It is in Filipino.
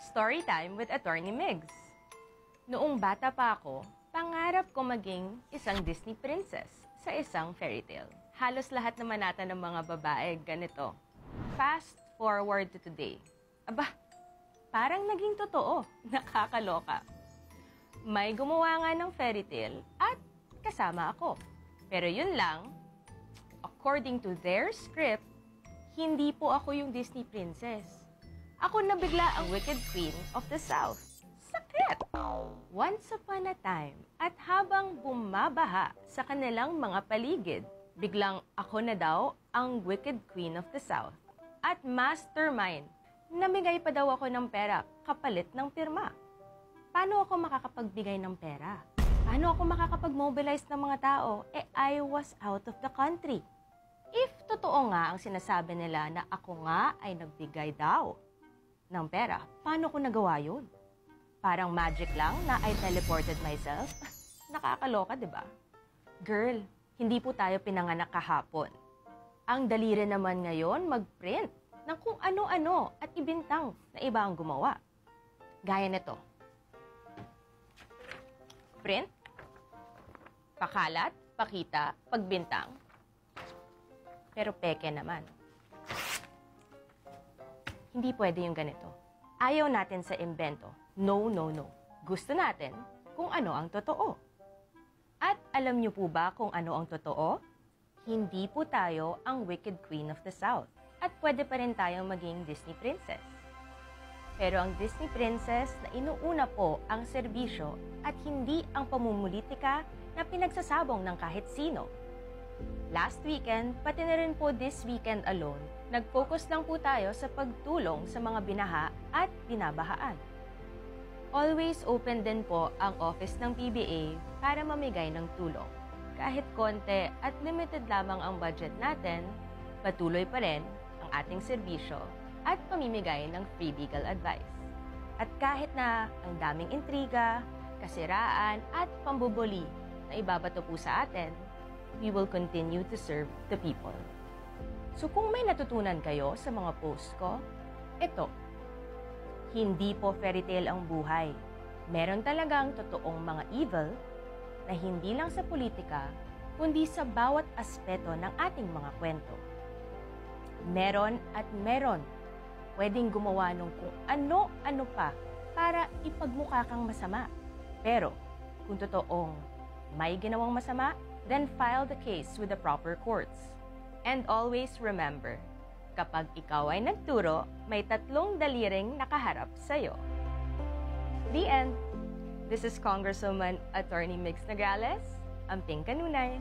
Story time with Attorney Migs. Noong bata pa ako, pangarap ko maging isang Disney princess sa isang fairy tale. Halos lahat naman natin ng mga babae ganito. Fast forward to today. Aba, parang naging totoo. Nakakaloka. May gumawa nga ng fairy tale at kasama ako. Pero yun lang, according to their script, hindi po ako yung Disney princess. Ako na bigla ang Wicked Queen of the South. Sakit! Once upon a time, at habang bumabaha sa kanilang mga paligid, biglang ako na daw ang Wicked Queen of the South. At mastermind, namigay pa daw ako ng pera kapalit ng pirma. Paano ako makakapagbigay ng pera? Paano ako makakapag-mobilize ng mga tao? I was out of the country. If totoo nga ang sinasabi nila na ako nga ay nagbigay daw ng pera, paano ko nagawa yun? Parang magic lang na I teleported myself? Nakakaloka, di ba? Girl, hindi po tayo pinanganak kahapon. Ang dali rin naman ngayon mag-print ng kung ano-ano at ibintang na iba ang gumawa. Gaya nito. Print, pakalat, pakita, pagbintang. Pero peke naman. Hindi pwede yung ganito. Ayaw natin sa imbento. No, no, no. Gusto natin kung ano ang totoo. At alam niyo po ba kung ano ang totoo? Hindi po tayo ang Wicked Queen of the South. At pwede pa rin tayong maging Disney Princess. Pero ang Disney Princess na inuuna po ang serbisyo at hindi ang pamumulitika na pinagsasabong ng kahit sino. Last weekend, pati na rin po this weekend alone, nag-focus lang po tayo sa pagtulong sa mga binaha at binabahaan. Always open din po ang office ng PBA para mamigay ng tulong. Kahit konti at limited lamang ang budget natin, patuloy pa rin ang ating serbisyo at pamimigay ng free legal advice. At kahit na ang daming intriga, kasiraan at pambubuli na ibabato po sa atin, we will continue to serve the people. So kung may natutunan kayo sa mga post ko, ito, hindi po fairy tale ang buhay. Meron talagang totoong mga evil na hindi lang sa politika, kundi sa bawat aspeto ng ating mga kwento. Meron at meron pwedeng gumawa ng kung ano-ano pa para ipagmukha kang masama. Pero kung totoong may ginawang masama, then file the case with the proper courts. And always remember, kapag ikaw ay nagturo, may 3 daliring nakaharap sa'yo. The end. This is Congresswoman Attorney Migs Nograles, Amping Kanunay.